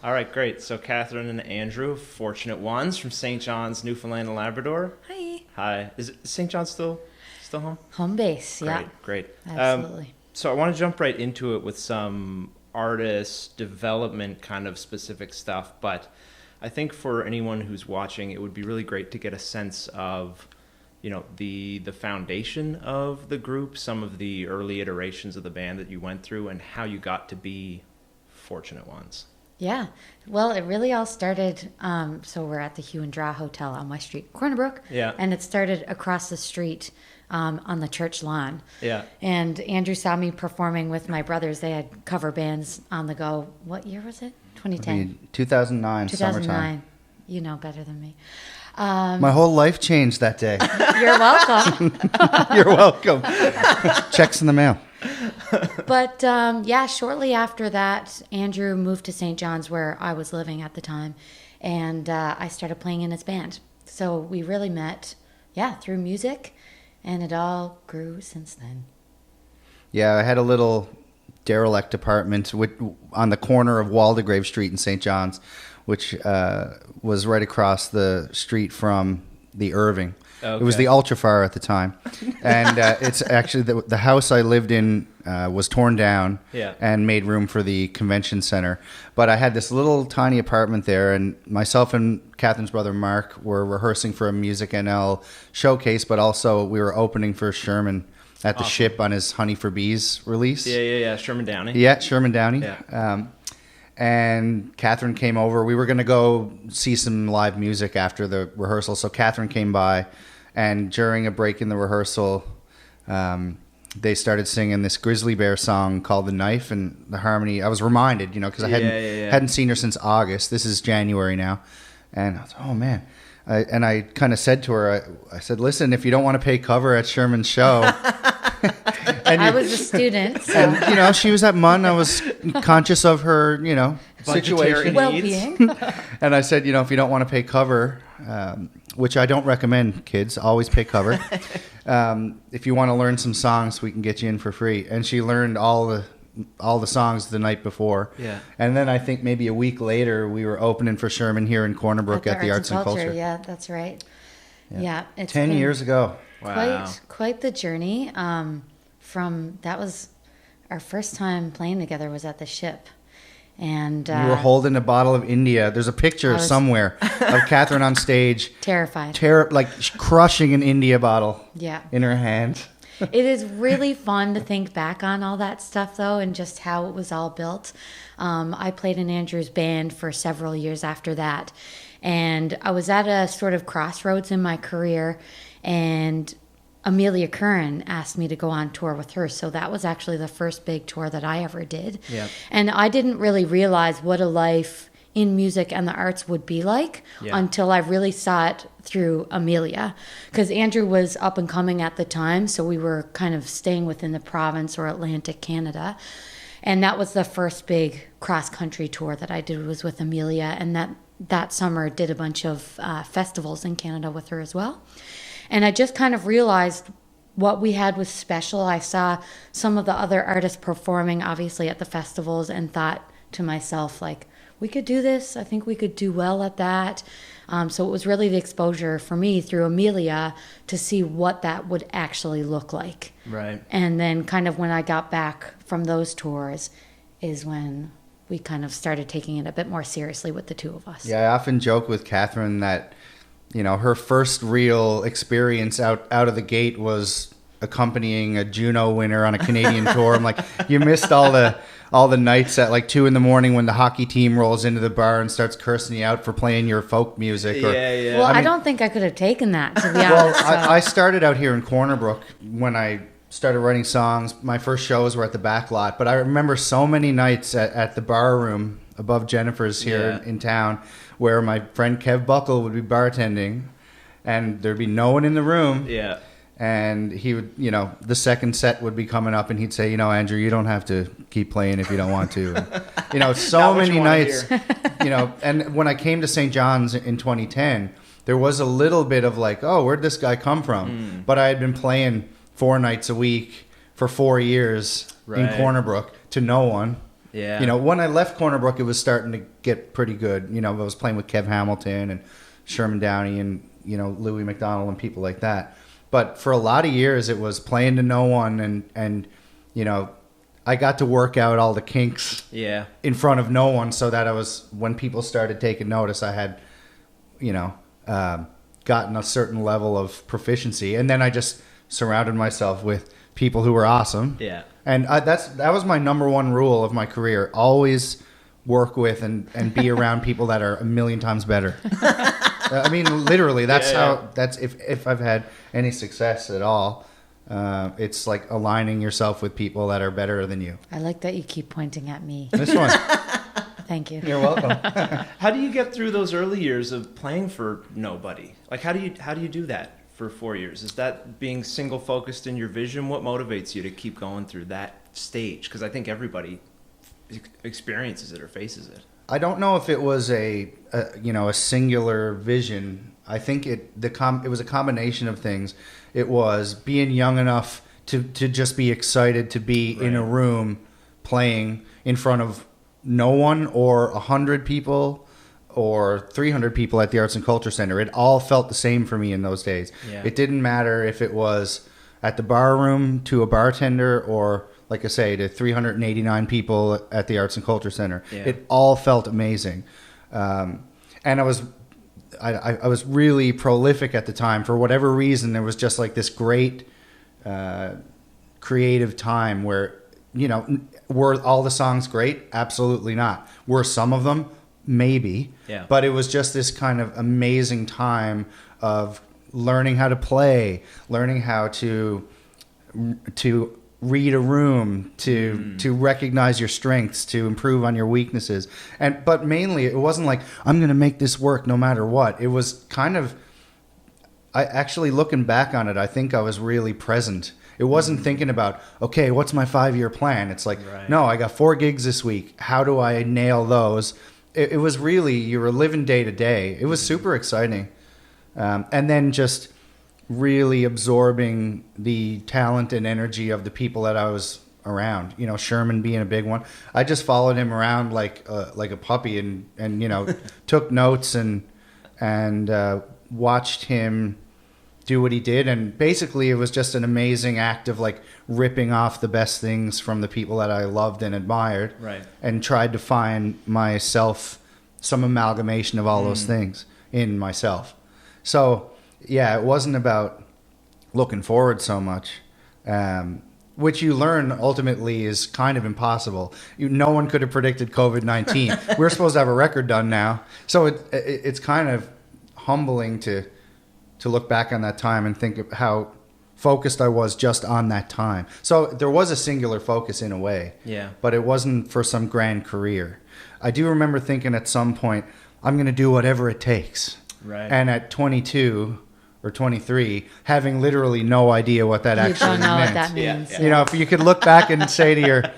All right, great. So Catherine and Andrew, fortunate ones from St. John's, Newfoundland and Labrador. Hi. Hi. Is St. John's still home? Home base, yeah. Great. Absolutely. So I want to jump right into it with some artist development kind of specific stuff, but I think for anyone who's watching, it would be really great to get a sense of, you know, the foundation of the group, some of the early iterations of the band that you went through, and how you got to be fortunate ones. Yeah. Well, it really all started, so we're at the Hugh and Draw Hotel on West Street, Corner Brook. Yeah. And it started across the street on the church lawn. Yeah. And Andrew saw me performing with my brothers. They had cover bands on the go. What year was it? 2010? 2009, 2009. summertime. You know better than me. My whole life changed that day. You're welcome. You're welcome. Checks in the mail. But yeah, shortly after that, Andrew moved to St. John's where I was living at the time. And I started playing in his band. So we really met, through music. And it all grew since then. Yeah, I had a little derelict apartment on the corner of Waldegrave Street in St. John's, which was right across the street from the Irving. Okay. It was the Ultrafar at the time. And it's actually the house I lived in was torn down and made room for the convention center. But I had this little tiny apartment there, and myself and Catherine's brother Mark were rehearsing for a Music NL showcase, but also we were opening for Sherman at the Ship on his Honey for Bees release. Yeah. Sherman Downey. Yeah, Sherman Downey. Yeah. And Catherine came over. We were going to go see some live music after the rehearsal. So Catherine came by, and during a break in the rehearsal, they started singing this Grizzly Bear song called The Knife, and the harmony. I was reminded, because I hadn't seen her since August. This is January now. And I was, oh, man. I kind of said to her, I said, listen, if you don't want to pay cover at Sherman's show... I was a student. So. And, she was at MUN. I was conscious of her, situation. Well-being. And I said, if you don't want to pay cover, which I don't recommend, kids, always pay cover. If you want to learn some songs, we can get you in for free. And she learned all the songs the night before. Yeah. And then I think maybe a week later, we were opening for Sherman here in Corner Brook at the Arts and Culture. Yeah, that's right. Yeah, it's 10 years ago. Wow. Quite the journey. That was our first time playing together was at the Ship. And you were holding a bottle of India. There's a picture somewhere of Catherine on stage. Terrified. Like crushing an India bottle in her hand. It is really fun to think back on all that stuff, though, and just how it was all built. I played in Andrew's band for several years after that. And I was at a sort of crossroads in my career, and Amelia Curran asked me to go on tour with her. So that was actually the first big tour that I ever did. Yeah. And I didn't really realize what a life in music and the arts would be like until I really saw it through Amelia. Because Andrew was up and coming at the time, so we were kind of staying within the province or Atlantic Canada. And that was the first big cross-country tour that I did was with Amelia. And that summer did a bunch of festivals in Canada with her as well. And I just kind of realized what we had was special. I saw some of the other artists performing, obviously, at the festivals and thought to myself, like, we could do this. I think we could do well at that. So it was really the exposure for me through Amelia to see what that would actually look like. Right. And then kind of when I got back from those tours is when we kind of started taking it a bit more seriously with the two of us. Yeah, I often joke with Catherine that her first real experience out of the gate was accompanying a Juno winner on a Canadian tour. I'm like, you missed all the nights at like 2 a.m. when the hockey team rolls into the bar and starts cursing you out for playing your folk music. Yeah. Well, I don't think I could have taken that, to be honest. Well, I started out here in Corner Brook when I started writing songs. My first shows were at the back lot, but I remember so many nights at the bar room above Jennifer's here in town, where my friend Kev Buckle would be bartending, and there'd be no one in the room. Yeah. And he would, the second set would be coming up, and he'd say, Andrew, you don't have to keep playing if you don't want to. And, so many nights, and when I came to St. John's in 2010, there was a little bit of like, oh, where'd this guy come from? But I had been playing 4 nights a week for 4 years in Corner Brook to no one. Yeah. You know, when I left Corner Brook, it was starting to get pretty good. You know, I was playing with Kev Hamilton and Sherman Downey and, you know, Louis McDonald and people like that. But for a lot of years, it was playing to no one. And you know, I got to work out all the kinks in front of no one so that when people started taking notice, I had, you know, gotten a certain level of proficiency. And then I just surrounded myself with people who were awesome. Yeah. And that was my number one rule of my career. Always work with and be around people that are a million times better. I mean, literally, that's if I've had any success at all, it's like aligning yourself with people that are better than you. I like that you keep pointing at me. This one. Thank you. You're welcome. How do you get through those early years of playing for nobody? Like, how do you do that for 4 years? Is that being single focused in your vision? What motivates you to keep going through that stage? Because I think everybody experiences it or faces it. I don't know if it was a singular vision. I think it was a combination of things. It was being young enough to just be excited to be in a room playing in front of no one or 100 people or 300 people at the Arts and Culture Center. It all felt the same for me in those days. Yeah. It didn't matter if it was at the bar room to a bartender or, like I say, to 389 people at the Arts and Culture Center. Yeah. It all felt amazing. And I was really prolific at the time. For whatever reason, there was just like this great creative time where, you know, were all the songs great? Absolutely not. Were some of them? Maybe. Yeah. But it was just this kind of amazing time of learning how to play, learning how to read a room, to recognize your strengths, to improve on your weaknesses. But mainly it wasn't like, I'm going to make this work no matter what. It was kind of, I actually, looking back on it, I think I was really present. It wasn't thinking about, okay, what's my 5-year plan? It's like, no, I got 4 gigs this week. How do I nail those? It was really, you were living day to day. It was super exciting. And then just really absorbing the talent and energy of the people that I was around. You know, Sherman being a big one. I just followed him around like a puppy and you know, took notes and watched him do what he did. And basically it was just an amazing act of like ripping off the best things from the people that I loved and admired. Right. And tried to find myself, some amalgamation of all those things in myself. So yeah, it wasn't about looking forward so much, which you learn ultimately is kind of impossible. No one could have predicted COVID-19. We're supposed to have a record done now. So it's kind of humbling to look back on that time and think of how focused I was just on that time. So there was a singular focus in a way, but it wasn't for some grand career. I do remember thinking at some point, I'm going to do whatever it takes. Right. And at 22 or 23, having literally no idea what that actually meant. You don't know what that means. Yeah. You know, if you could look back and say to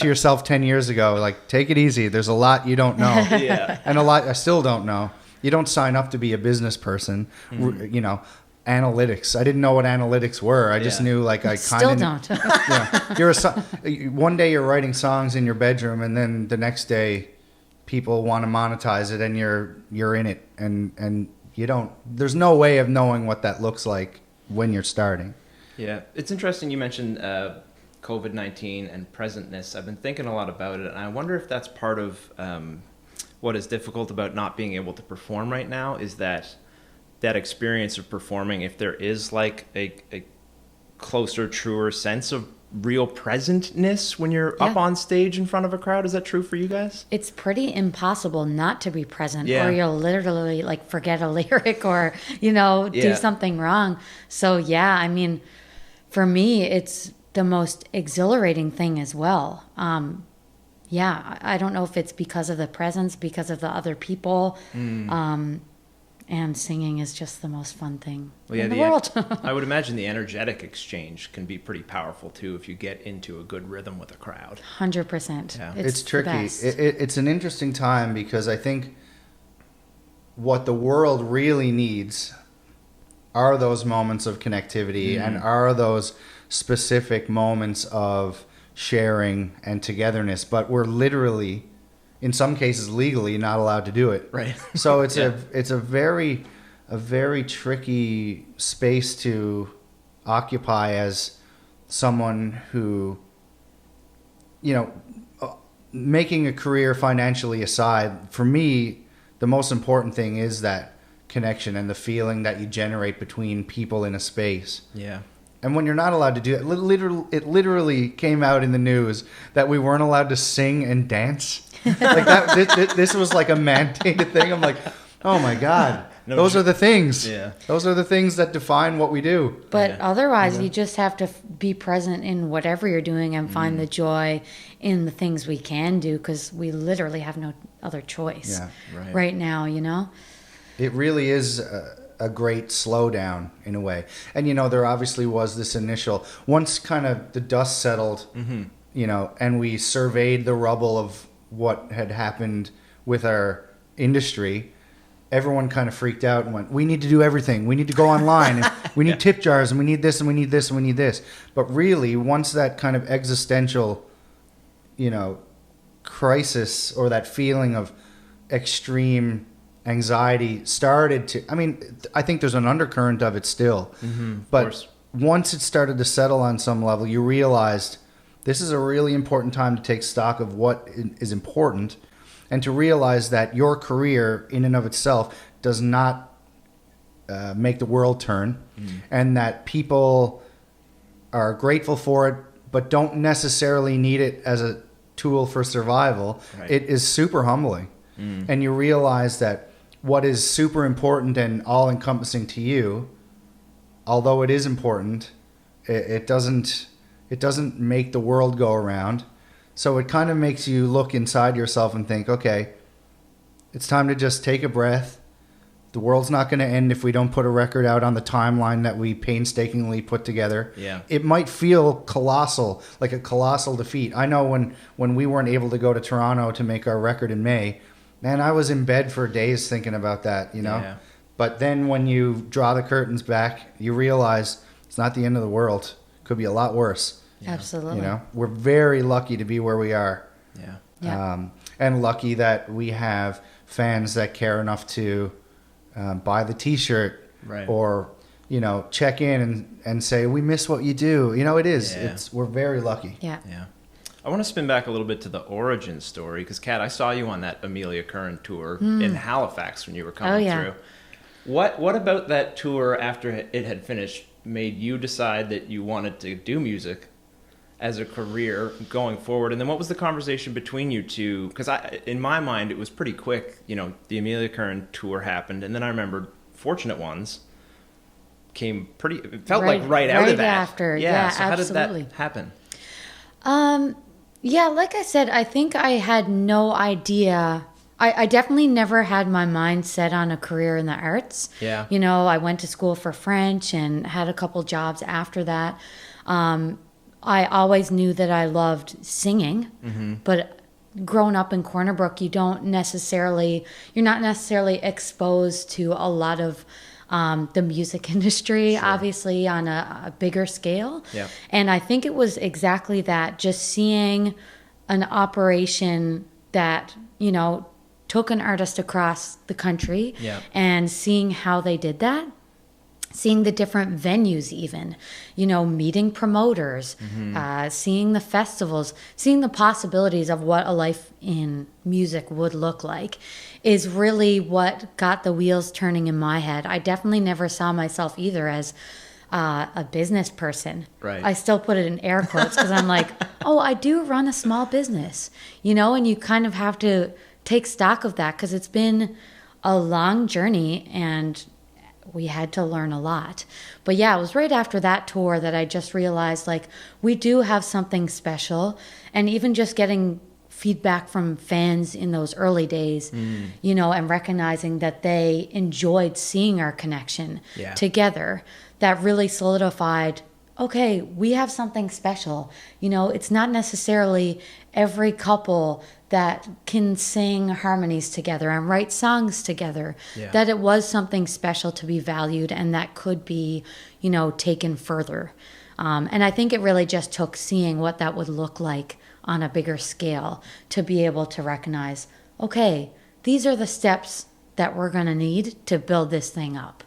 yourself 10 years ago, like, take it easy. There's a lot you don't know. And a lot I still don't know. You don't sign up to be a business person. You know, analytics. I didn't know what analytics were. I just knew, like, I kind of still don't. You're one day you're writing songs in your bedroom, and then the next day people want to monetize it, and you're in it, and you don't. There's no way of knowing what that looks like when you're starting. Yeah, it's interesting you mentioned COVID-19 and presentness. I've been thinking a lot about it, and I wonder if that's part of what is difficult about not being able to perform right now is that experience of performing, if there is like a closer, truer sense of real presentness when you're up on stage in front of a crowd. Is that true for you guys? It's pretty impossible not to be present, or you'll literally like forget a lyric or, you know, do something wrong. So yeah, I mean, for me, it's the most exhilarating thing as well. I don't know if it's because of the presence, because of the other people. And singing is just the most fun thing in the world. I would imagine the energetic exchange can be pretty powerful too if you get into a good rhythm with a crowd. 100%. Yeah. It's tricky. It's an interesting time because I think what the world really needs are those moments of connectivity and are those specific moments of sharing and togetherness, but we're literally, in some cases legally, not allowed to do it. Right. So it's a very tricky space to occupy as someone who, making a career financially aside, for me, the most important thing is that connection and the feeling that you generate between people in a space. Yeah. And when you're not allowed to do it, literally came out in the news that we weren't allowed to sing and dance. Like that, this was like a mandated thing. I'm like, oh my God. No, those are the things. Yeah. Those are the things that define what we do. But otherwise, you just have to be present in whatever you're doing and find the joy in the things we can do, because we literally have no other choice right now, It really is a great slowdown in a way. And, there obviously was this initial, once kind of the dust settled, and we surveyed the rubble of what had happened with our industry, everyone kind of freaked out and went, we need to do everything. We need to go online. And we need tip jars, and we need this, and we need this, and we need this. But really, once that kind of existential, crisis or that feeling of extreme anxiety started to, I think there's an undercurrent of it still. But once it started to settle on some level, you realized this is a really important time to take stock of what is important, and to realize that your career in and of itself does not make the world turn, and that people are grateful for it, but don't necessarily need it as a tool for survival. Right. It is super humbling. And you realize that what is super important and all-encompassing to you, although it is important, it doesn't make the world go around. So it kind of makes you look inside yourself and think, okay, it's time to just take a breath. The world's not going to end if we don't put a record out on the timeline that we painstakingly put together. Yeah. It might feel colossal, like a colossal defeat. I know when we weren't able to go to Toronto to make our record in May, man, I was in bed for days thinking about that, Yeah. But then when you draw the curtains back, you realize it's not the end of the world. It could be a lot worse. Yeah. Absolutely. We're very lucky to be where we are. Yeah. And lucky that we have fans that care enough to buy the T-shirt, right, or check in and say, we miss what you do. It is. We're very lucky. Yeah. I want to spin back a little bit to the origin story, because Kat, I saw you on that Amelia Curran tour in Halifax when you were coming through. What about that tour after it had finished made you decide that you wanted to do music as a career going forward? And then what was the conversation between you two? Because in my mind, it was pretty quick. The Amelia Curran tour happened, and then I remember Fortunate Ones came it felt like right out of that. After. Yeah, so absolutely. How did that happen? Yeah, like I said, I think I had no idea. I definitely never had my mind set on a career in the arts. Yeah. I went to school for French and had a couple jobs after that. I always knew that I loved singing, but growing up in Corner Brook, you're not necessarily exposed to a lot of the music industry, obviously on a bigger scale. Yeah. And I think it was exactly that, just seeing an operation that, took an artist across the country and seeing how they did that. Seeing the different venues even, meeting promoters, seeing the festivals, seeing the possibilities of what a life in music would look like is really what got the wheels turning in my head. I definitely never saw myself either as a business person. Right. I still put it in air quotes because I'm like, oh, I do run a small business, and you kind of have to take stock of that because it's been a long journey and we had to learn a lot. But yeah, it was right after that tour that I just realized, we do have something special. And even just getting feedback from fans in those early days, and recognizing that they enjoyed seeing our connection together, that really solidified, okay, we have something special. It's not necessarily every couple that can sing harmonies together and write songs together, that it was something special to be valued and that could be, taken further. And I think it really just took seeing what that would look like on a bigger scale to be able to recognize, okay, these are the steps that we're going to need to build this thing up,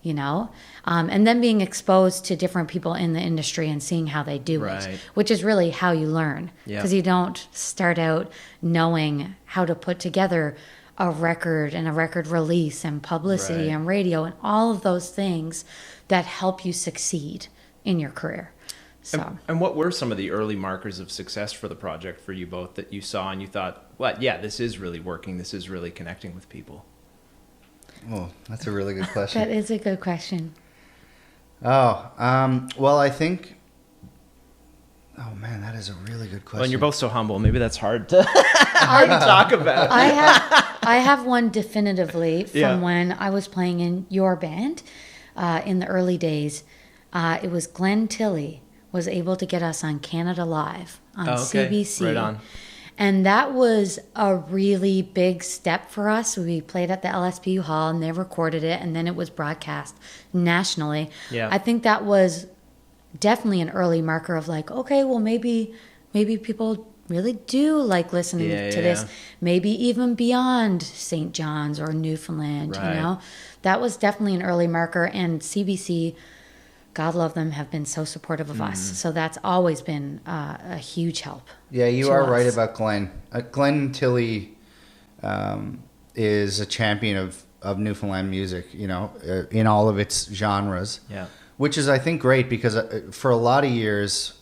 you know? And then being exposed to different people in the industry and seeing how they do it, which is really how you learn. Because you don't start out knowing how to put together a record and a record release and publicity and radio and all of those things that help you succeed in your career. So. And what were some of the early markers of success for the project for you both that you saw and you thought, well, yeah, this is really working. This is really connecting with people. Oh, that's a really good question. That is a good question. Well, I think... Oh, man, that is a really good question. Well, and you're both so humble. Maybe that's hard to talk about. I have one definitively from when I was playing in your band in the early days. It was Glenn Tilley was able to get us on Canada Live on CBC. Right on. And that was a really big step for us. We played at the LSPU Hall and they recorded it and then it was broadcast nationally. Yeah. I think that was definitely an early marker of like, okay, well maybe people really do like listening to this, maybe even beyond St. John's or Newfoundland, you know? That was definitely an early marker, and CBC, God love them, have been so supportive of us. So that's always been a huge help. Yeah, you are right about Glenn. Glenn Tilley is a champion of Newfoundland music, you know, in all of its genres. Yeah. Which is, I think, great because for a lot of years,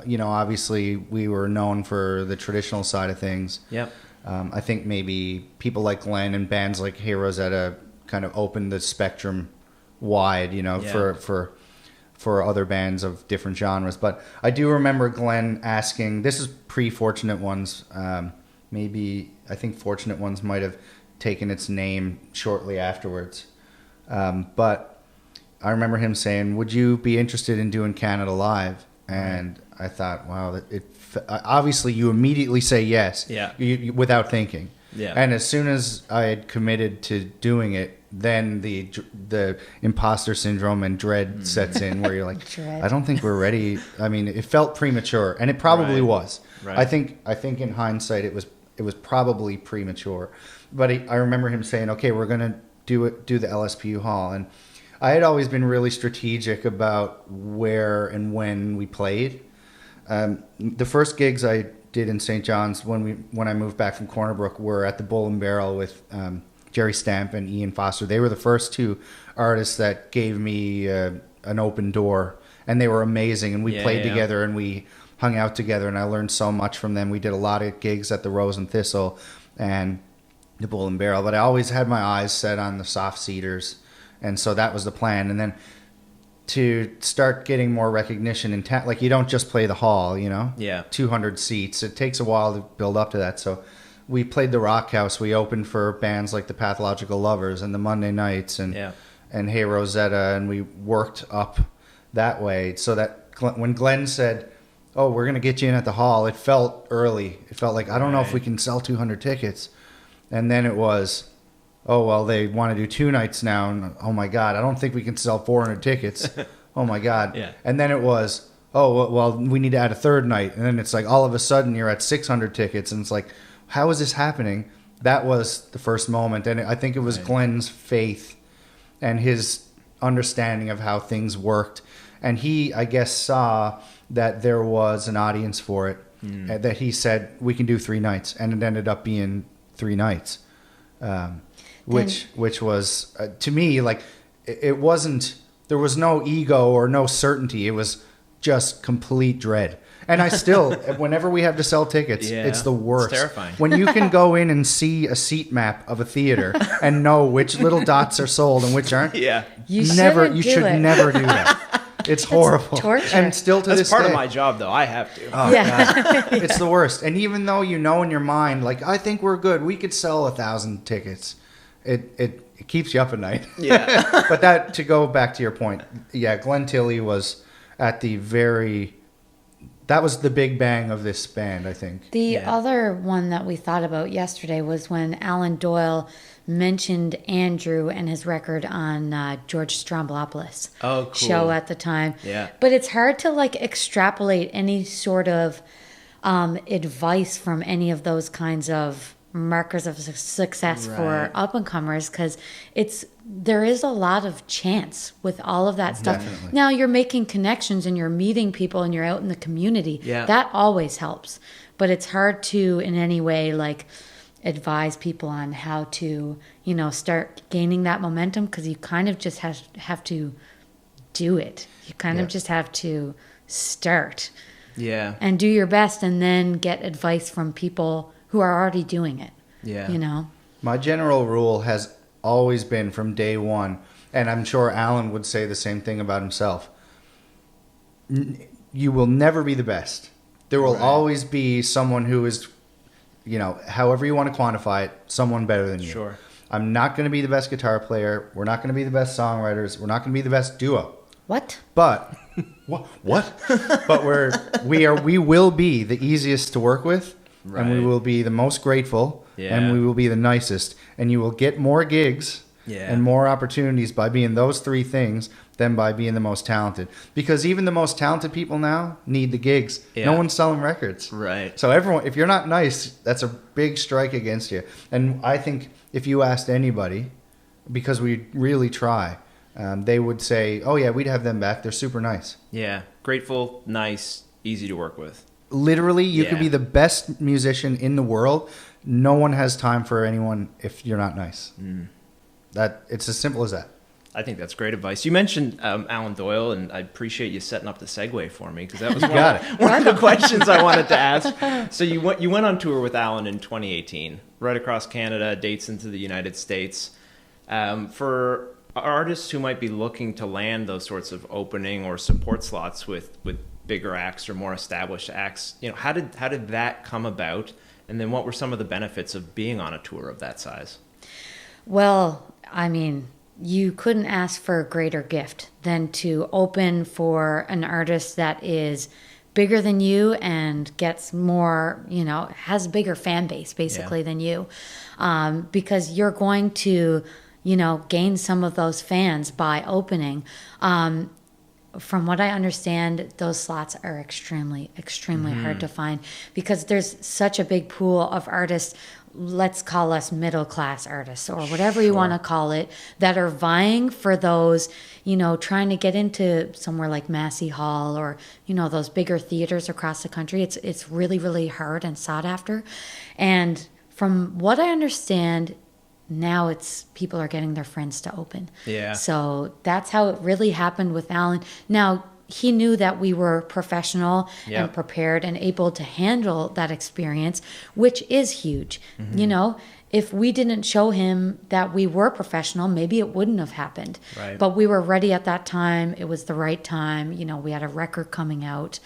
you know, obviously we were known for the traditional side of things. Yeah. I think maybe people like Glenn and bands like Hey Rosetta kind of opened the spectrum wide, you know, for other bands of different genres. But I do remember Glenn asking, this is pre-Fortunate Ones, maybe I think Fortunate Ones might have taken its name shortly afterwards. But I remember him saying, would you be interested in doing Canada Live? And I thought, wow, obviously you immediately say yes without thinking. Yeah. And as soon as I had committed to doing it, then the imposter syndrome and dread sets in where you're like, I don't think we're ready. I mean, it felt premature, and it probably was. Right. I think in hindsight it was probably premature. But I remember him saying, okay, we're going to do the LSPU Hall. And I had always been really strategic about where and when we played. The first gigs I did in St. John's when I moved back from Corner Brook were at the Bull and Barrel with Jerry Stamp and Ian Foster. They were the first two artists that gave me an open door, and they were amazing. And we played together and we hung out together, and I learned so much from them. We did a lot of gigs at the Rose and Thistle and the Bull and Barrel, but I always had my eyes set on the Soft Cedars, and so that was the plan. And then to start getting more recognition in town, like you don't just play the hall, you know? Yeah. 200 seats. It takes a while to build up to that. So we played the Rock House. We opened for bands like the Pathological Lovers and the Monday Nights and Hey Rosetta, and we worked up that way. So that when Glenn said, oh, we're going to get you in at the hall, it felt early. It felt like, I don't know if we can sell 200 tickets. And then it was, oh, well, they want to do 2 nights now. And, oh, my God, I don't think we can sell 400 tickets. Oh, my God. Yeah. And then it was, oh, well, we need to add a 3rd night. And then it's like all of a sudden you're at 600 tickets. And it's like, how is this happening? That was the first moment. And I think it was Glenn's faith and his understanding of how things worked. And he, I guess, saw that there was an audience for it, that he said, we can do 3 nights. And it ended up being 3 nights. Which was to me, like, it wasn't, there was no ego or no certainty. It was just complete dread. And I still, whenever we have to sell tickets, it's the worst. It's terrifying. When you can go in and see a seat map of a theater and know which little dots are sold and which aren't. You should never do that. It's horrible. Torture. And still to That's this part day. of my job, though. I have to. Oh, God. It's the worst. And even though you know in your mind, like, I think we're good, we could sell 1,000 tickets. It keeps you up at night. Yeah. But that, to go back to your point, Glenn Tilley was at the very that was the big bang of this band, I think. The other one that we thought about yesterday was when Alan Doyle mentioned Andrew and his record on George Stroumboulopoulos' show at the time. Yeah. But it's hard to like extrapolate any sort of advice from any of those kinds of markers of success for up and comers, because there is a lot of chance with all of that stuff. Definitely. Now you're making connections and you're meeting people and you're out in the community. Yeah. That always helps, but it's hard to in any way like advise people on how to start gaining that momentum, because you kind of just have to do it. You kind of just have to start and do your best, and then get advice from people who are already doing it. My general rule has always been from day one, and I'm sure Allan would say the same thing about himself. You will never be the best. There will always be someone who is, however you want to quantify it, someone better than you. Sure. I'm not going to be the best guitar player. We're not going to be the best songwriters. We're not going to be the best duo. What? But what? But we will be the easiest to work with. Right. And we will be the most grateful, and we will be the nicest, and you will get more gigs and more opportunities by being those three things than by being the most talented. Because even the most talented people now need the gigs. Yeah. No one's selling records. Right. So everyone, if you're not nice, that's a big strike against you. And I think if you asked anybody, because we really try, they would say, oh yeah, we'd have them back. They're super nice. Yeah. Grateful, nice, easy to work with. Literally, you could be the best musician in the world. No one has time for anyone if you're not nice. That it's as simple as that. I think that's great advice. You mentioned Alan Doyle, and I appreciate you setting up the segue for me, because that was one of the questions I wanted to ask. So you went on tour with Alan in 2018, right across Canada, dates into the United States. For artists who might be looking to land those sorts of opening or support slots with bigger acts or more established acts, how did that come about, and then what were some of the benefits of being on a tour of that size? Well, I mean, you couldn't ask for a greater gift than to open for an artist that is bigger than you and gets more, has a bigger fan base basically than you, because you're going to gain some of those fans by opening. From what I understand, those slots are extremely, extremely hard to find, because there's such a big pool of artists, let's call us middle-class artists or whatever you want to call it, that are vying for those, trying to get into somewhere like Massey Hall or, those bigger theaters across the country. It's really, really hard and sought after. And from what I understand, now it's people are getting their friends to open. Yeah. So that's how it really happened with Alan. Now, he knew that we were professional and prepared and able to handle that experience, which is huge. If we didn't show him that we were professional, maybe it wouldn't have happened. Right. But we were ready at that time. It was the right time. We had a record coming out.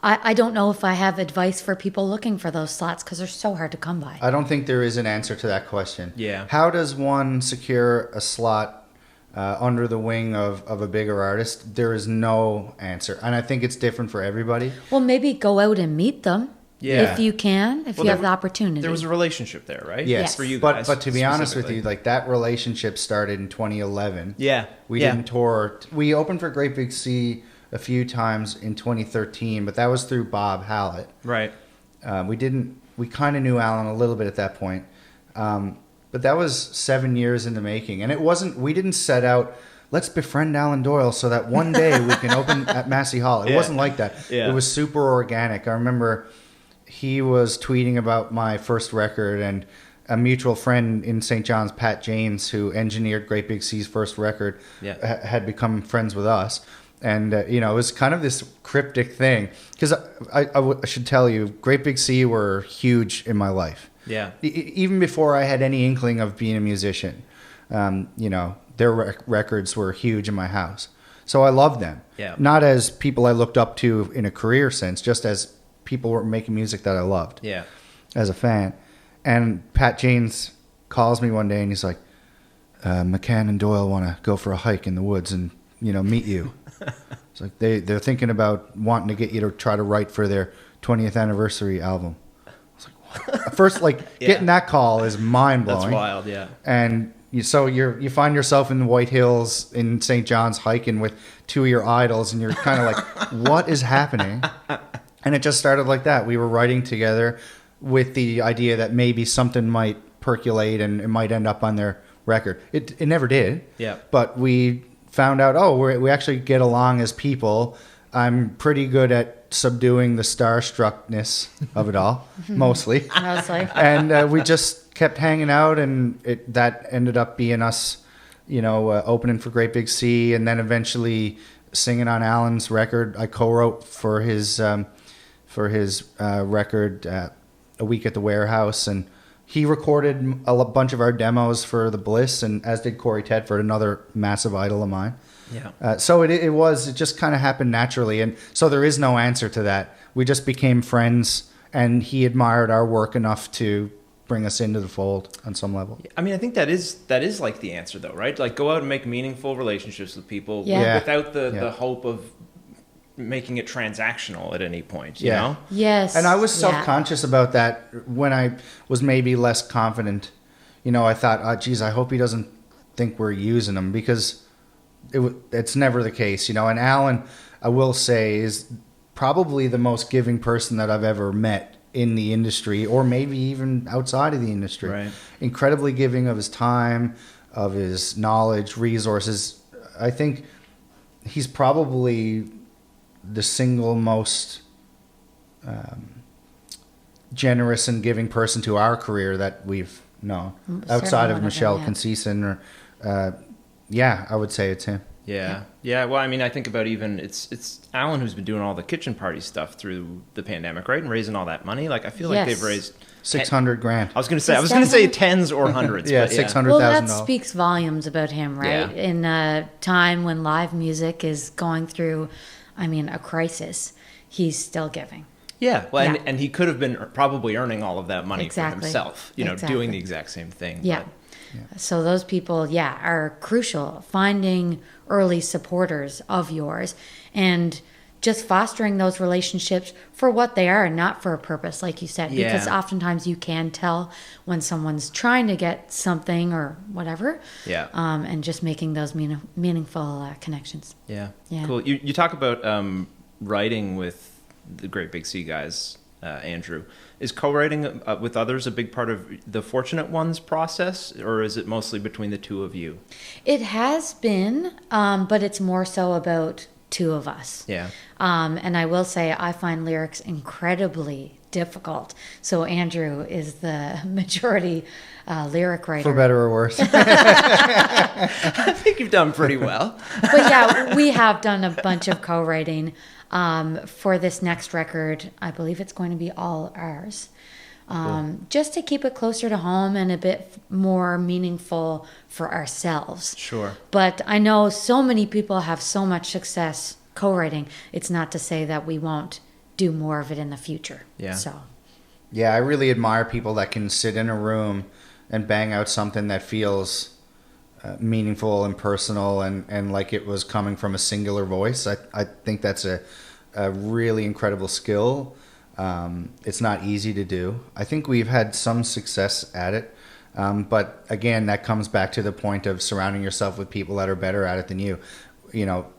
I don't know if I have advice for people looking for those slots, because they're so hard to come by. I don't think there is an answer to that question. Yeah. How does one secure a slot under the wing of a bigger artist? There is no answer. And I think it's different for everybody. Well, maybe go out and meet them. Yeah. If you can, if you have the opportunity. There was a relationship there, right? Yes. For you guys. But to be honest with you, like that relationship started in 2011. Yeah. We didn't tour. We opened for Great Big Sea a few times in 2013, but that was through Bob Hallett. Right. We kind of knew Alan a little bit at that point. But that was 7 years in the making. And we didn't set out, let's befriend Alan Doyle so that one day we can open at Massey Hall. It wasn't like that. Yeah. It was super organic. I remember he was tweeting about my first record, and a mutual friend in St. John's, Pat James, who engineered Great Big Sea's first record, had become friends with us. And, it was kind of this cryptic thing. Because I should tell you, Great Big Sea were huge in my life. Yeah. Even before I had any inkling of being a musician, their records were huge in my house. So I loved them. Yeah. Not as people I looked up to in a career sense, just as people were making music that I loved. Yeah. As a fan. And Pat James calls me one day and he's like, McCann and Doyle want to go for a hike in the woods and, meet you. It's like they're thinking about wanting to get you to try to write for their 20th anniversary album. It's like, what? At first, like getting that call is mind blowing. That's wild, yeah. And you find yourself in the White Hills in St. John's hiking with two of your idols, and you're kind of like, what is happening? And it just started like that. We were writing together with the idea that maybe something might percolate and it might end up on their record. It never did. Yeah. But we found out, we actually get along as people. I'm pretty good at subduing the starstruckness of it all, mostly. And we just kept hanging out, and that ended up being us, opening for Great Big Sea, and then eventually singing on Allan's record. I co-wrote for his record, A Week at the Warehouse, and he recorded a bunch of our demos for the Bliss, and as did Corey Tedford, another massive idol of mine. Yeah. So it just kind of happened naturally, and so there is no answer to that. We just became friends, and he admired our work enough to bring us into the fold on some level. I mean, I think that is like the answer, though, right? Like, go out and make meaningful relationships with people without the hope of making it transactional at any point, you know? Yes. And I was self-conscious about that when I was maybe less confident. I thought, I hope he doesn't think we're using him, because it's never the case, And Allan, I will say, is probably the most giving person that I've ever met in the industry, or maybe even outside of the industry. Right. Incredibly giving of his time, of his knowledge, resources. I think he's probably the single most generous and giving person to our career that we've known, outside of Michelle Conceição. I would say it's him. Yeah. Well, I mean, I think about even it's Allan who's been doing all the kitchen party stuff through the pandemic, right, and raising all that money. Like, I feel like they've raised $600,000. I was going to say tens or hundreds. Yeah, but $600,000. Well, that speaks volumes about him, right? Yeah. In a time when live music is going through, a crisis, he's still giving. Yeah, well, and he could have been probably earning all of that money for himself, Exactly. doing the exact same thing. Yeah. So those people, are crucial. Finding early supporters of yours and just fostering those relationships for what they are, not for a purpose, like you said. Yeah. Because oftentimes you can tell when someone's trying to get something or whatever. Yeah. And just making those meaningful connections. Yeah. Yeah. Cool. You talk about writing with the Great Big Sea guys, Andrew. Is co-writing with others a big part of the Fortunate Ones process, or is it mostly between the two of you? It has been, but it's more so about two of us. Yeah. And I will say I find lyrics incredibly difficult. So Andrew is the majority lyric writer. For better or worse. I think you've done pretty well. But we have done a bunch of co-writing. For this next record, I believe it's going to be all ours. Just to keep it closer to home and a bit more meaningful for ourselves. Sure. But I know so many people have so much success co-writing. It's not to say that we won't do more of it in the future. Yeah. So. Yeah, I really admire people that can sit in a room and bang out something that feels meaningful and personal and like it was coming from a singular voice. I think that's a really incredible skill. It's not easy to do. I think we've had some success at it. But again, that comes back to the point of surrounding yourself with people that are better at it than you.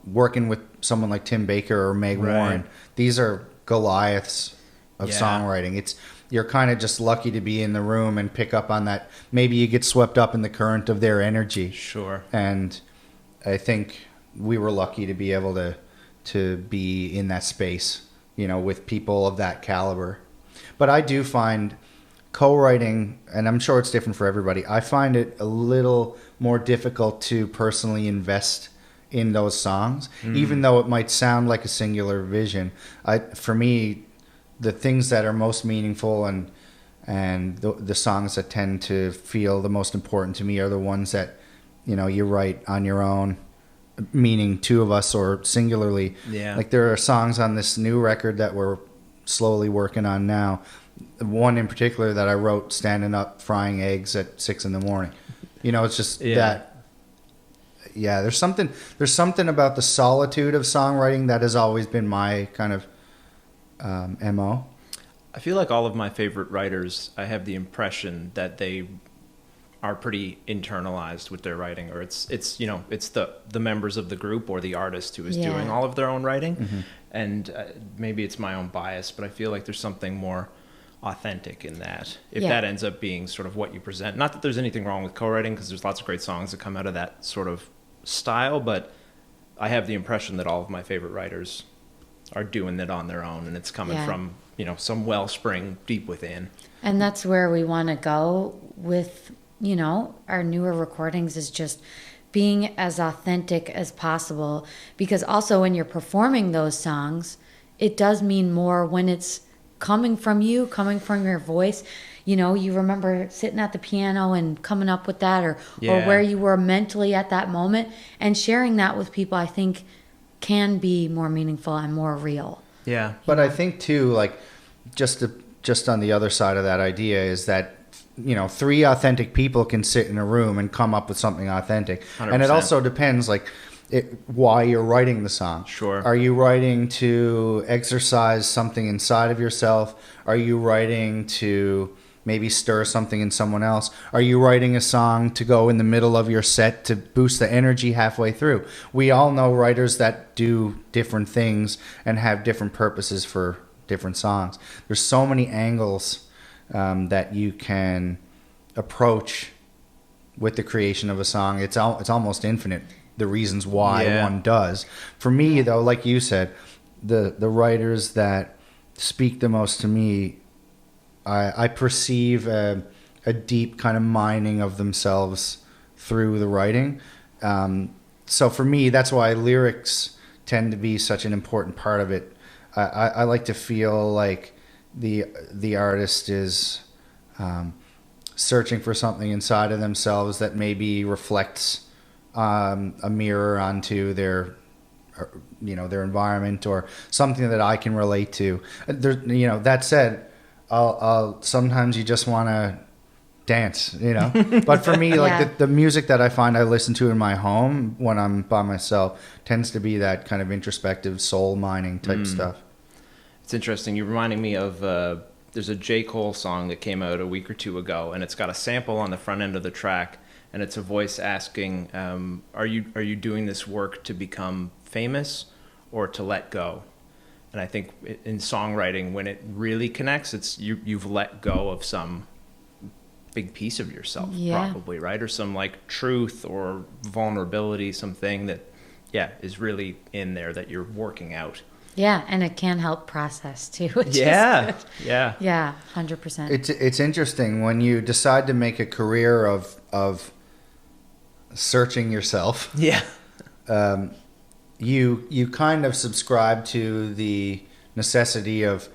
Working with someone like Tim Baker or Meg Warren, these are Goliaths of songwriting. You're kind of just lucky to be in the room and pick up on that. Maybe you get swept up in the current of their energy. Sure. And I think we were lucky to be able to be in that space, with people of that caliber. But I do find co-writing, and I'm sure it's different for everybody, I find it a little more difficult to personally invest in those songs, even though it might sound like a singular vision. For me, the things that are most meaningful and the songs that tend to feel the most important to me are the ones that you write on your own, meaning two of us or singularly. Yeah. Like there are songs on this new record that we're slowly working on now. One in particular that I wrote standing up frying eggs at 6 a.m. It's just that yeah, there's something about the solitude of songwriting that has always been my kind of MO. I feel like all of my favorite writers, I have the impression that they are pretty internalized with their writing, or it's the members of the group or the artist who is doing all of their own writing. Mm-hmm. And maybe it's my own bias, but I feel like there's something more authentic in that, if that ends up being sort of what you present. Not that there's anything wrong with co-writing, because there's lots of great songs that come out of that sort of style, but I have the impression that all of my favorite writers are doing it on their own, and it's coming from some wellspring deep within. And that's where we want to go with our newer recordings, is just being as authentic as possible, because also when you're performing those songs, it does mean more when it's coming from you, coming from your voice. You remember sitting at the piano and coming up with that, or where you were mentally at that moment, and sharing that with people, I think can be more meaningful and more real. Yeah. But I think too, like, just on the other side of that idea is that, 3 authentic people can sit in a room and come up with something authentic. 100%. And it also depends, like, why you're writing the song. Sure. Are you writing to exercise something inside of yourself? Are you writing to maybe stir something in someone else? Are you writing a song to go in the middle of your set to boost the energy halfway through? We all know writers that do different things and have different purposes for different songs. There's so many angles that you can approach with the creation of a song. It's almost infinite, the reasons why one does. For me, though, like you said, the writers that speak the most to me, I perceive a deep kind of mining of themselves through the writing. So for me, that's why lyrics tend to be such an important part of it. I like to feel like the artist is searching for something inside of themselves that maybe reflects a mirror onto their environment, or something that I can relate to. That said, I'll sometimes you just want to dance, But for me, like the music that I find I listen to in my home when I'm by myself tends to be that kind of introspective soul mining type stuff. It's interesting. You're reminding me of there's a J. Cole song that came out a week or two ago, and it's got a sample on the front end of the track, and it's a voice asking, "Are you doing this work to become famous or to let go?" And I think in songwriting, when it really connects, it's you've let go of some big piece of yourself, probably, right? Or some like truth or vulnerability, something that is really in there that you're working out. Yeah, and it can help process too. Which is Yeah, good. yeah. Yeah, 100%. It's interesting when you decide to make a career of searching yourself. Yeah. You kind of subscribe to the necessity of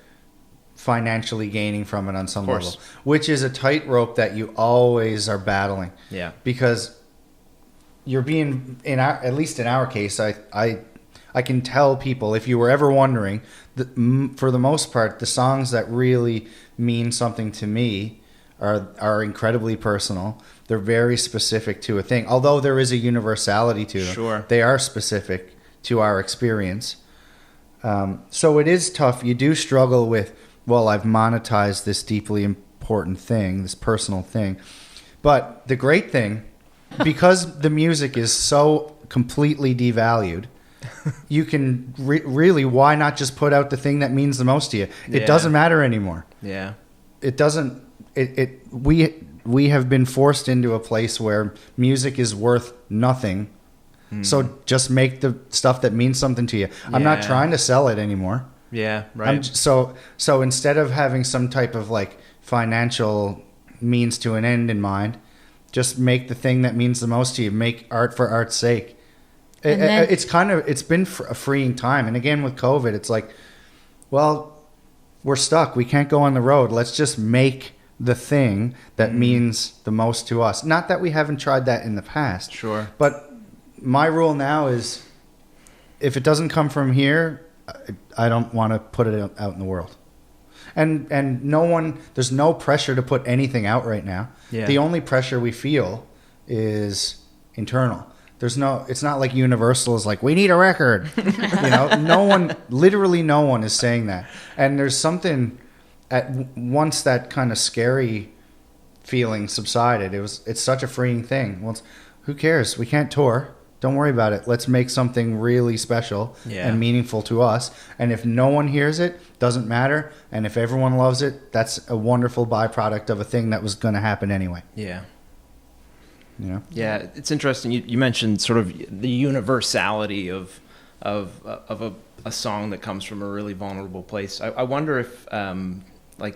financially gaining from it on some level, which is a tightrope that you always are battling. Yeah. Because you're being, at least in our case, I can tell people, if you were ever wondering, for the most part, the songs that really mean something to me are incredibly personal. They're very specific to a thing. Although there is a universality to them, Sure. They are specific to our experience. So it is tough. You do struggle with, well, I've monetized this deeply important thing, this personal thing. But the great thing, because the music is so completely devalued, you can really, why not just put out the thing that means the most to you? It doesn't matter anymore. Yeah. It doesn't. We have been forced into a place where music is worth nothing. So just make the stuff that means something to you. I'm not trying to sell it anymore. Yeah, right. So instead of having some type of like financial means to an end in mind, just make the thing that means the most to you. Make art for art's sake. It's been a freeing time. And again, with COVID, it's like, well, we're stuck. We can't go on the road. Let's just make the thing that means the most to us. Not that we haven't tried that in the past. Sure. But my rule now is, if it doesn't come from here, I don't want to put it out in the world. And there's no pressure to put anything out right now. Yeah. The only pressure we feel is internal. It's not like Universal is like, we need a record. Literally no one is saying that. And there's something once that kind of scary feeling subsided, it's such a freeing thing. Well, who cares? We can't tour. Don't worry about it. Let's make something really special and meaningful to us. And if no one hears it, doesn't matter. And if everyone loves it, that's a wonderful byproduct of a thing that was going to happen anyway. Yeah. Yeah, it's interesting. You mentioned sort of the universality of a song that comes from a really vulnerable place. I wonder if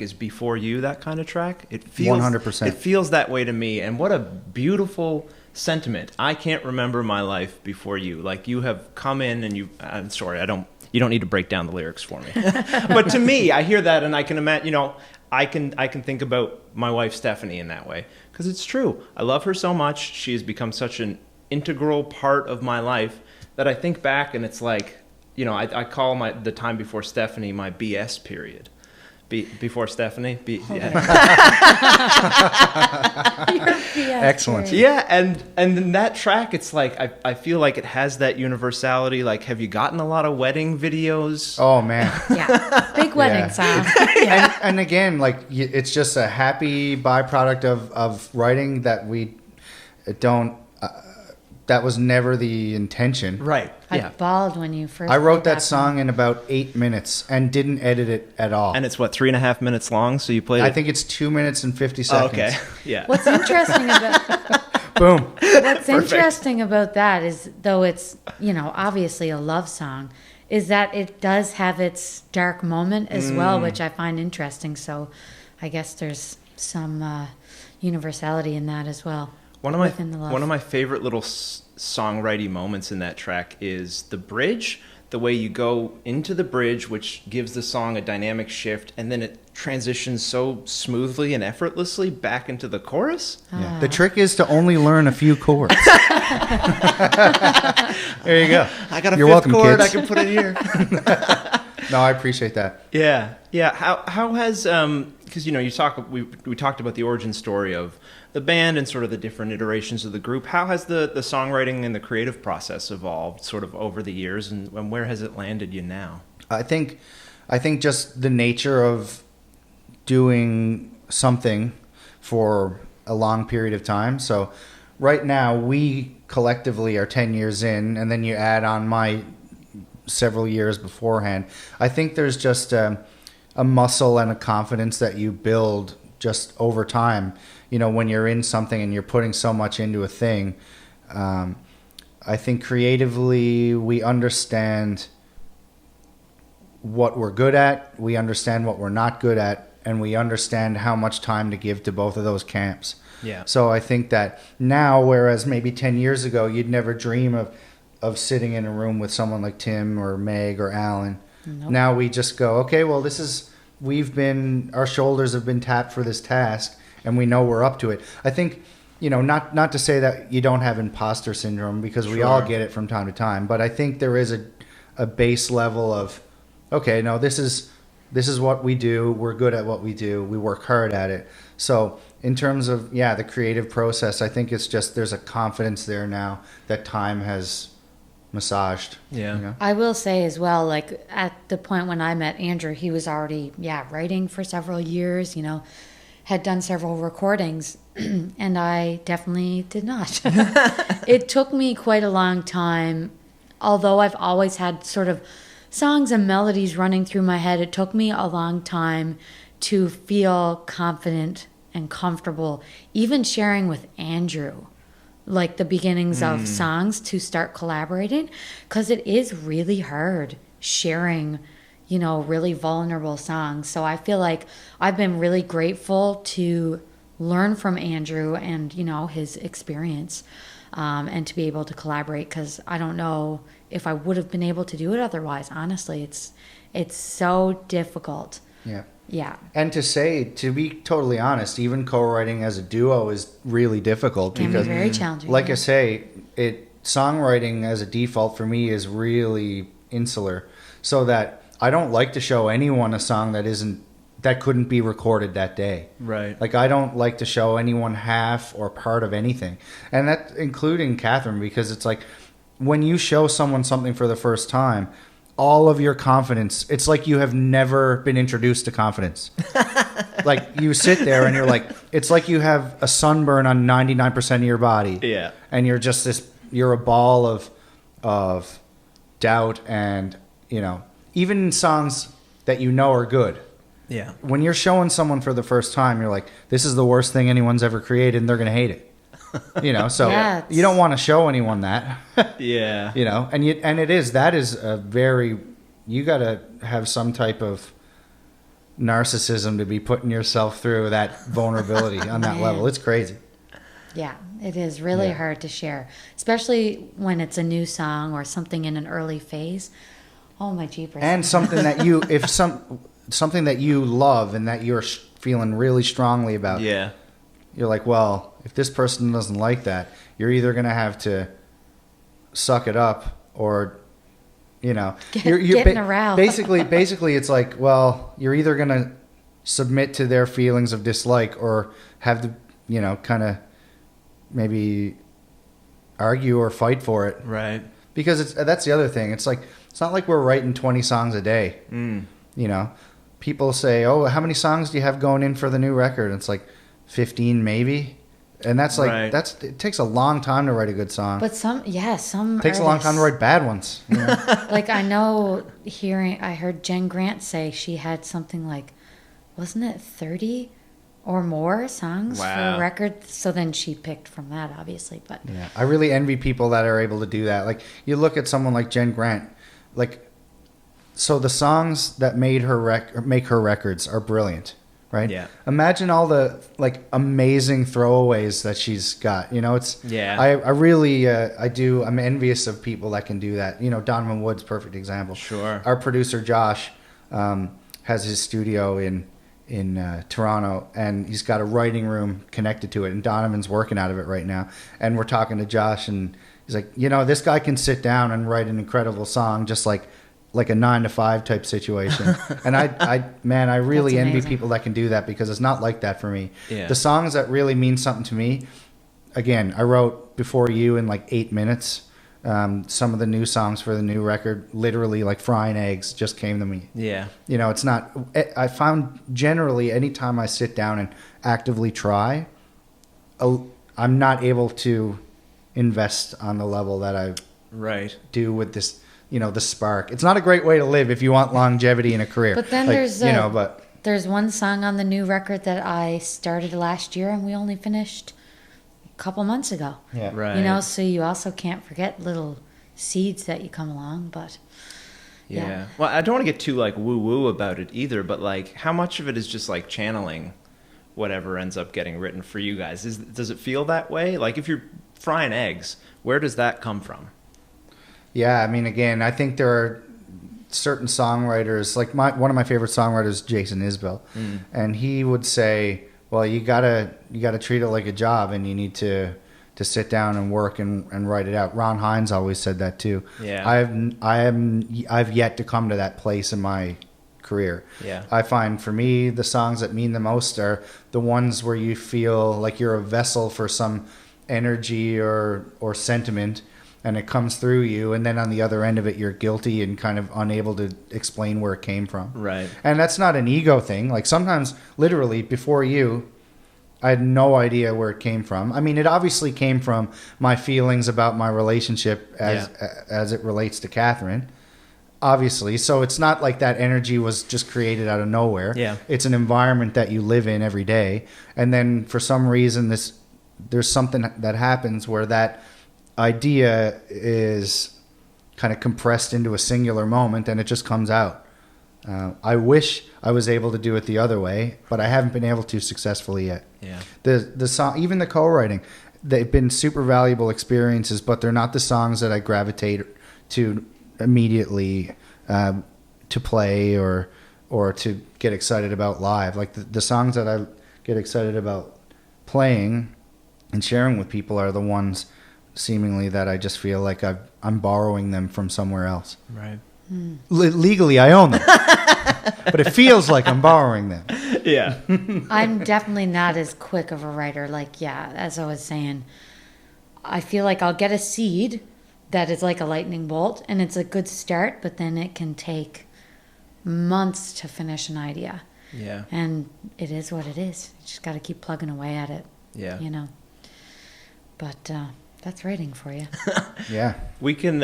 is Before You that kind of track? It feels 100%. It feels that way to me. And what a beautiful sentiment. I can't remember my life before you. Like, you have come in and I'm sorry, you don't need to break down the lyrics for me. But to me, I hear that and I can imagine, I can think about my wife Stephanie in that way, because it's true. I love her so much. She has become such an integral part of my life that I think back and it's like, I call the time before Stephanie my BS period. Before Stephanie. Excellent. Yeah, and in that track, it's like I feel like it has that universality. Like, have you gotten a lot of wedding videos? Oh man, yeah, big wedding song. And again, like, it's just a happy byproduct of writing that we don't. That was never the intention. Right. I bawled when you first. I wrote that song in about 8 minutes and didn't edit it at all. And it's 3.5 minutes long. So you played it. I think it's 2 minutes and 50 seconds. Oh, okay. Yeah. What's interesting about boom. What's interesting about that is, though it's obviously a love song, is that it does have its dark moment as well, which I find interesting. So, I guess there's some universality in that as well. One of my favorite little songwriting moments in that track is the bridge, the way you go into the bridge, which gives the song a dynamic shift, and then it transitions so smoothly and effortlessly back into the chorus. Yeah. The trick is to only learn a few chords. There you go. I got a You're fifth welcome, chord kids. I can put in here. No, I appreciate that. Yeah. How has because we talked about the origin story of the band and sort of the different iterations of the group. How has the songwriting and the creative process evolved sort of over the years, and where has it landed you now? I think just the nature of doing something for a long period of time. So right now we collectively are 10 years in, and then you add on my several years beforehand. I think there's just a muscle and a confidence that you build just over time. When you're in something and you're putting so much into a thing, I think creatively we understand what we're good at, we understand what we're not good at, and we understand how much time to give to both of those camps. Yeah. So I think that now, whereas maybe 10 years ago, you'd never dream of sitting in a room with someone like Tim or Meg or Allan. Nope. Now we just go, okay, well, our shoulders have been tapped for this task, and we know we're up to it. I think, not to say that you don't have imposter syndrome, because we all get it from time to time, but I think there is a base level of, okay, no, this is what we do. We're good at what we do. We work hard at it. So in terms of, the creative process, I think it's just there's a confidence there now that time has massaged. Yeah. I will say as well, like at the point when I met Andrew, he was already, writing for several years, had done several recordings, and I definitely did not. It took me quite a long time, although I've always had sort of songs and melodies running through my head. It took me a long time to feel confident and comfortable, even sharing with Andrew, like the beginnings of songs, to start collaborating, because it is really hard sharing, really vulnerable songs. So I feel like I've been really grateful to learn from Andrew and, his experience, and to be able to collaborate, because I don't know if I would have been able to do it otherwise. Honestly, it's so difficult. Yeah. Yeah. And to be totally honest, even co-writing as a duo is really difficult, because very challenging. Like I say, songwriting as a default for me is really insular, so that I don't like to show anyone a song that isn't that couldn't be recorded that day. Right. Like, I don't like to show anyone half or part of anything. And that, including Catherine, because it's like, when you show someone something for the first time, all of your confidence, it's like you have never been introduced to confidence. Like, you sit there and you're like, it's like you have a sunburn on 99% of your body. Yeah. And you're just you're a ball of doubt. And, even songs that are good. Yeah. When you're showing someone for the first time, you're like, this is the worst thing anyone's ever created, and they're going to hate it. So Yeah, you don't want to show anyone that. Yeah. That is a very, you got to have some type of narcissism to be putting yourself through that vulnerability on that level. It's crazy. Yeah, it is really hard to share, especially when it's a new song or something in an early phase. Oh, my jeepers. And something that something that you love and that you're feeling really strongly about. Yeah. You're like, well, if this person doesn't like that, you're either going to have to suck it up or, you're get in a row. basically it's like, well, you're either going to submit to their feelings of dislike or have to, kind of maybe argue or fight for it. Right. Because that's the other thing. It's like, it's not like we're writing 20 songs a day. People say, oh, how many songs do you have going in for the new record? And it's like 15 maybe. And that's like, right. It takes a long time to write a good song. But some it takes a long time to write bad ones. Like, I heard Jen Grant say she had something like, wasn't it 30 or more songs for a record? So then she picked from that, obviously. But yeah, I really envy people that are able to do that. Like, you look at someone like Jen Grant, like, so the songs that make her records are brilliant, right? Yeah. Imagine all the amazing throwaways that she's got. It's I really I'm envious of people that can do that. Donovan Wood's perfect example. Sure. Our producer Josh has his studio in Toronto, and he's got a writing room connected to it, and Donovan's working out of it right now. And we're talking to Josh, and he's like, this guy can sit down and write an incredible song just like a 9-to-5 type situation. And I really envy people that can do that, because it's not like that for me. Yeah. The songs that really mean something to me, again, I wrote Before You in 8 minutes. Some of the new songs for the new record, literally like frying eggs, just came to me. Yeah. It's not, I found generally anytime I sit down and actively try, I'm not able to invest on the level that I do with this, the spark. It's not a great way to live if you want longevity in a career. But then there's one song on the new record that I started last year and we only finished a couple months ago. Yeah. Right. So you also can't forget little seeds that you come along, but yeah. Well, I don't want to get too woo-woo about it either, but how much of it is just channeling whatever ends up getting written for you guys? Does it feel that way? Like, if you're frying eggs, where does that come from? Yeah, I mean, again, I think there are certain songwriters, like one of my favorite songwriters, Jason Isbell, and he would say, well, you gotta treat it like a job, and you need to sit down and work and write it out. Ron Hines always said that too. Yeah. I've yet to come to that place in my career. Yeah. I find for me, the songs that mean the most are the ones where you feel like you're a vessel for some energy or sentiment, and it comes through you, and then on the other end of it, you're guilty and kind of unable to explain where it came from. Right. And that's not an ego thing. Like, sometimes, literally, Before You, I had no idea where it came from. I mean, it obviously came from my feelings about my relationship as it relates to Catherine, obviously. So it's not like that energy was just created out of nowhere. Yeah. It's an environment that you live in every day. And then for some reason, there's something that happens where that idea is kind of compressed into a singular moment, and it just comes out. I wish I was able to do it the other way, but I haven't been able to successfully yet. Yeah. The song, even the co-writing, they've been super valuable experiences, but they're not the songs that I gravitate to immediately to play or to get excited about live. Like, the songs that I get excited about playing and sharing with people are the ones seemingly that I just feel like I'm borrowing them from somewhere else. Right. Legally, I own them. But it feels like I'm borrowing them. Yeah. I'm definitely not as quick of a writer. Like, yeah, as I was saying, I feel like I'll get a seed that is like a lightning bolt, and it's a good start, but then it can take months to finish an idea. Yeah. And it is what it is. You just got to keep plugging away at it. Yeah. You know. But that's writing for you. Yeah. We can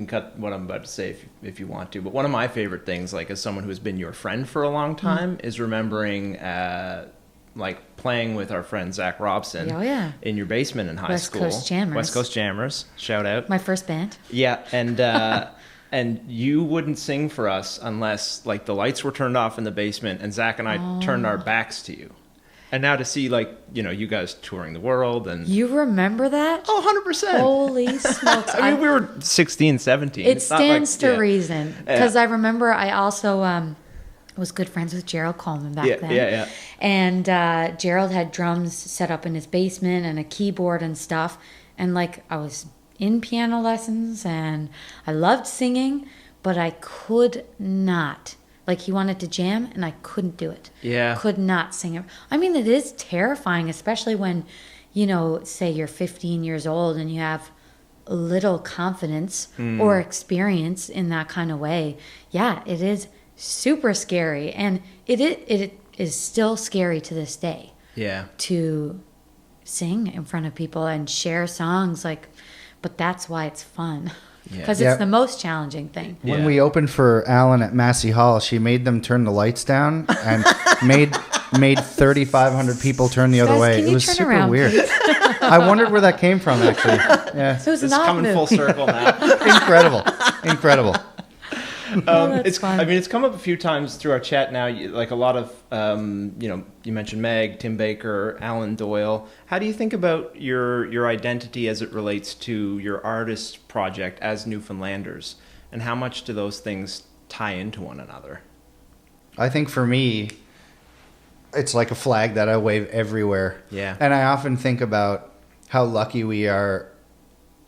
cut what I'm about to say if you want to. But one of my favorite things, like as someone who has been your friend for a long time, is remembering like playing with our friend Zach Robson in your basement in high school. West Coast Jammers. Shout out. My first band. Yeah, and and you wouldn't sing for us unless like the lights were turned off in the basement and Zach and I turned our backs to you. And now to see, like, you know, you guys touring the world and... You remember that? Oh, 100%. Holy smokes. I mean, we were 16, 17. It stands to reason. Because Yeah. I remember I also was good friends with Gerald Coleman back then. Yeah. And Gerald had drums set up in his basement and a keyboard and stuff. And, like, I was in piano lessons and I loved singing, but I could not... Like, he wanted to jam, and I couldn't do it. Yeah. Could not sing it. I mean, it is terrifying, especially when, you know, say you're 15 years old and you have little confidence or experience in that kind of way. Yeah, it is super scary. And it is still scary to this day. Yeah. To sing in front of people and share songs. Like, but that's why it's fun. Because it's the most challenging thing. When we opened for Allan at Massey Hall, she made them turn the lights down and made 3,500 people turn the other way. It was super around, weird. I wondered where that came from, actually. Yeah. So it's This is coming full circle now. Incredible. That's fun. I mean, it's come up a few times through our chat now. Like a lot of, you know, you mentioned Meg, Tim Baker, Alan Doyle. How do you think about your identity as it relates to your artist project as Newfoundlanders, and how much do those things tie into one another? I think for me, it's like a flag that I wave everywhere. Yeah. And I often think about how lucky we are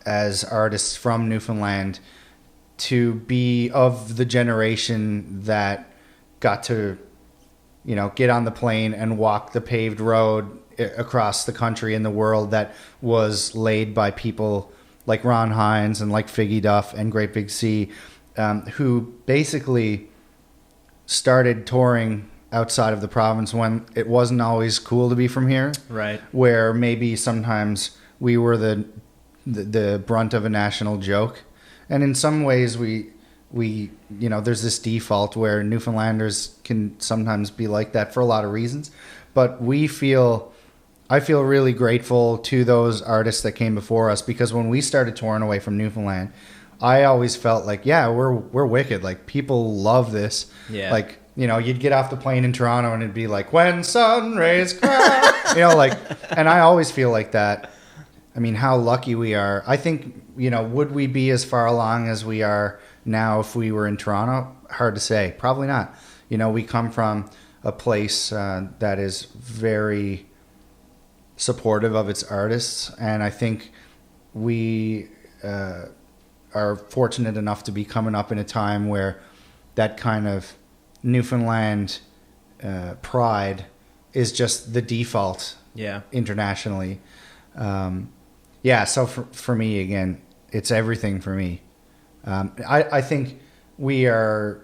as artists from Newfoundland to be of the generation that got to, you know, get on the plane and walk the paved road across the country and the world that was laid by people like Ron Hines and like Figgy Duff and Great Big Sea, who basically started touring outside of the province when it wasn't always cool to be from here. Right. Where maybe sometimes we were the brunt of a national joke. And in some ways, we you know, there's this default where Newfoundlanders can sometimes be like that for a lot of reasons. But I feel really grateful to those artists that came before us, because when we started touring away from Newfoundland, I always felt like, yeah, we're wicked. Like, people love this. Yeah. Like, you know, you'd get off the plane in Toronto and it'd be like, when sun rays cry, you know, like, and I always feel like that. I mean, how lucky we are. I think, you know, would we be as far along as we are now if we were in Toronto? Hard to say. Probably not. You know, we come from a place that is very supportive of its artists, and I think we are fortunate enough to be coming up in a time where that kind of Newfoundland pride is just the default internationally. Yeah, so for me, again, it's everything for me. I think I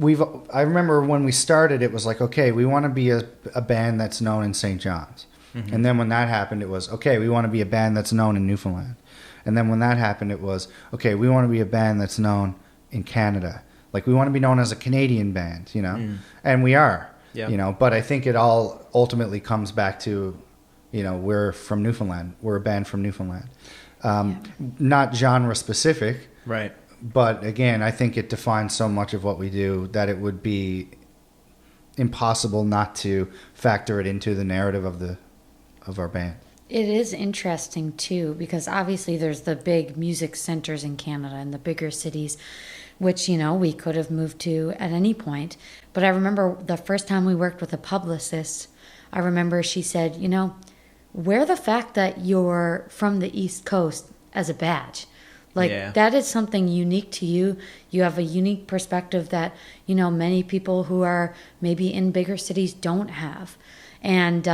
remember when we started, it was like, okay, we want to be a band that's known in St. John's. Mm-hmm. And then when that happened, it was, okay, we want to be a band that's known in Newfoundland. And then when that happened, it was, okay, we want to be a band that's known in Canada. Like, we want to be known as a Canadian band, you know? Mm. And we are, you know, but I think it all ultimately comes back to, you know, we're from Newfoundland. We're a band from Newfoundland. Not genre specific. Right. But again, I think it defines so much of what we do that it would be impossible not to factor it into the narrative of our band. It is interesting too, because obviously there's the big music centers in Canada and the bigger cities, which, you know, we could have moved to at any point. But I remember the first time we worked with a publicist, I remember she said, you know, wear the fact that you're from the East Coast as a badge. Like, Yeah. that is something unique to you. You have a unique perspective that, many people who are maybe in bigger cities don't have. And,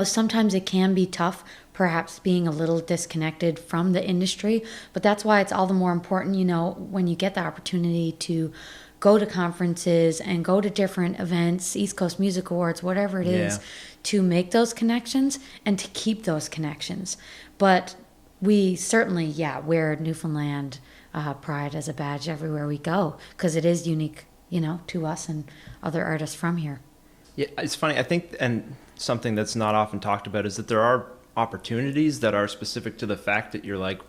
sometimes it can be tough, perhaps being a little disconnected from the industry. But that's why it's all the more important, when you get the opportunity to go to conferences and go to different events, East Coast Music Awards, whatever it is, to make those connections and to keep those connections. But we certainly, wear Newfoundland pride as a badge everywhere we go, because it is unique, to us and other artists from here. Yeah, it's funny. I think, and something that's not often talked about is that there are opportunities that are specific to the fact that you're like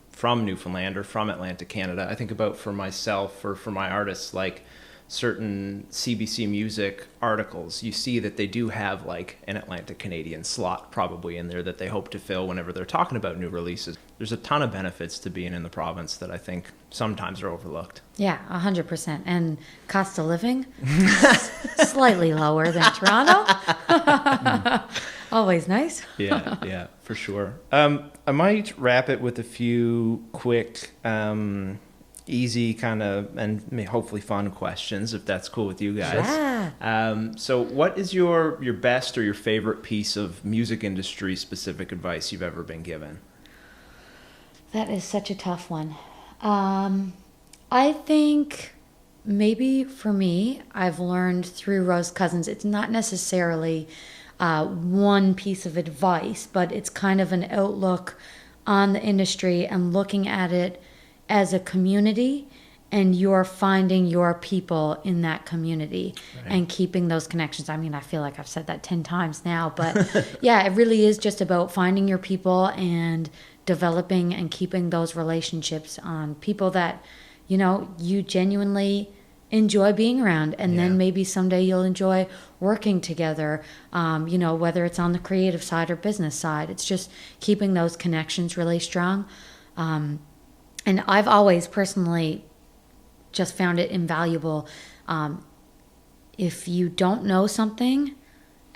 from Newfoundland or from Atlantic Canada. I think about for myself or for my artists, like certain CBC music articles, you see that they do have like an Atlantic Canadian slot probably in there that they hope to fill whenever they're talking about new releases. There's a ton of benefits to being in the province that I think sometimes are overlooked. Yeah, 100%. And cost of living, slightly lower than Toronto. Always nice. Yeah, for sure. I might wrap it with a few quick, easy kind of, and hopefully fun questions, if that's cool with you guys. Yeah. So what is your best or your favorite piece of music industry specific advice you've ever been given? That is such a tough one. I think maybe for me, I've learned through Rose Cousins, it's not necessarily one piece of advice, but it's kind of an outlook on the industry and looking at it as a community, and you're finding your people in that community and keeping those connections. I mean, I feel like I've said that 10 times now, but yeah, it really is just about finding your people and developing and keeping those relationships on people that, you genuinely enjoy being around, and then maybe someday you'll enjoy working together, whether it's on the creative side or business side. It's just keeping those connections really strong. And I've always personally just found it invaluable. If you don't know something,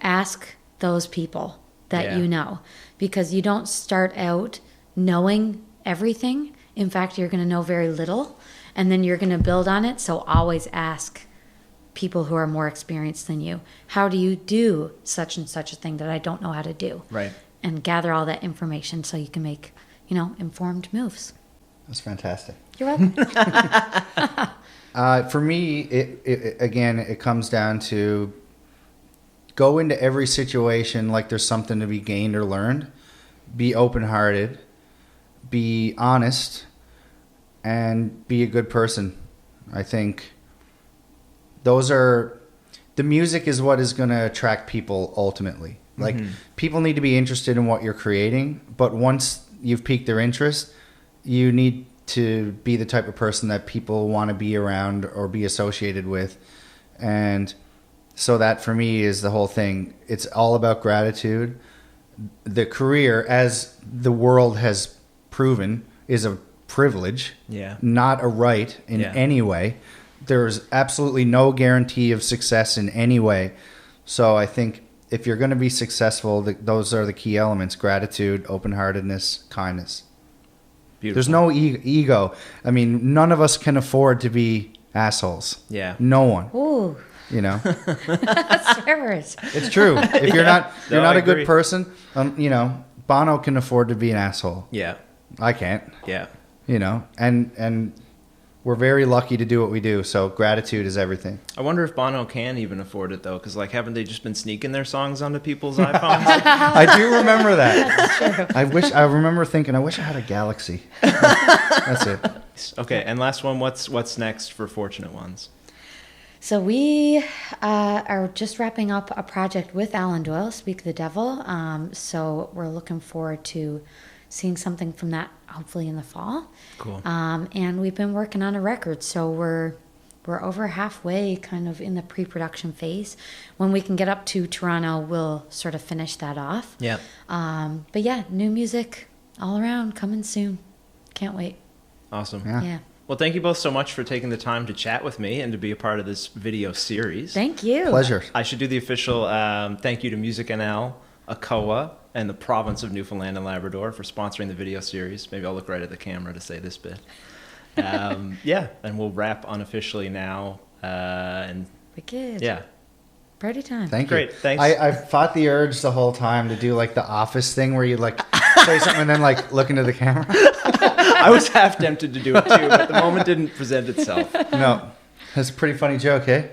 ask those people that you know, because you don't start out knowing everything. In fact, you're going to know very little, and then you're going to build on it. So always ask people who are more experienced than you, how do you do such and such a thing that I don't know how to do? Right. And gather all that information so you can make, informed moves. That's fantastic. You're welcome. For me, it comes down to go into every situation like there's something to be gained or learned. Be open-hearted. Be honest. And be a good person. I think the music is what is going to attract people ultimately. Like, people need to be interested in what you're creating, but once you've piqued their interest, you need to be the type of person that people want to be around or be associated with. And so that for me is the whole thing. It's all about gratitude. The career, as the world has proven, is a privilege, not a right in any way. There's absolutely no guarantee of success in any way. So I think if you're going to be successful, those are the key elements: gratitude, open-heartedness, kindness. Beautiful. There's no ego. I mean, none of us can afford to be assholes. Yeah. No one. Ooh. That's generous. It's true. If you're not a good person, Bono can afford to be an asshole. Yeah. I can't. Yeah. And we're very lucky to do what we do. So gratitude is everything. I wonder if Bono can even afford it though, because haven't they just been sneaking their songs onto people's iPhones? I do remember that. I remember thinking, I wish I had a Galaxy. That's it. Okay, and last one. What's next for Fortunate Ones? So we are just wrapping up a project with Allan Doyle, Speak the Devil. So we're looking forward to seeing something from that, hopefully in the fall. Cool. And we've been working on a record, so we're over halfway, kind of in the pre-production phase. When we can get up to Toronto, we'll sort of finish that off. Yeah. But yeah, new music all around, coming soon. Can't wait. Awesome. Yeah. Well, thank you both so much for taking the time to chat with me and to be a part of this video series. Thank you. Pleasure. I should do the official thank you to Music NL ACOA and the province of Newfoundland and Labrador for sponsoring the video series. Maybe I'll look right at the camera to say this bit. Yeah, and we'll wrap unofficially now. And Wicked. yeah. Party time. Thank you. Great, thanks. I fought the urge the whole time to do like the office thing where you like say something and then like look into the camera. I was half tempted to do it too, but the moment didn't present itself. No, that's a pretty funny joke, eh?